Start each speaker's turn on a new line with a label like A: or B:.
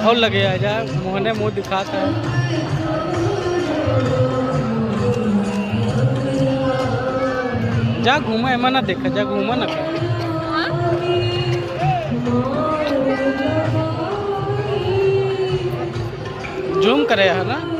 A: और लगे आ जा मोहने मुंह दिखाता है। जा घूमा एमा ना देखा, जा घूमा ना जूम करे है ना।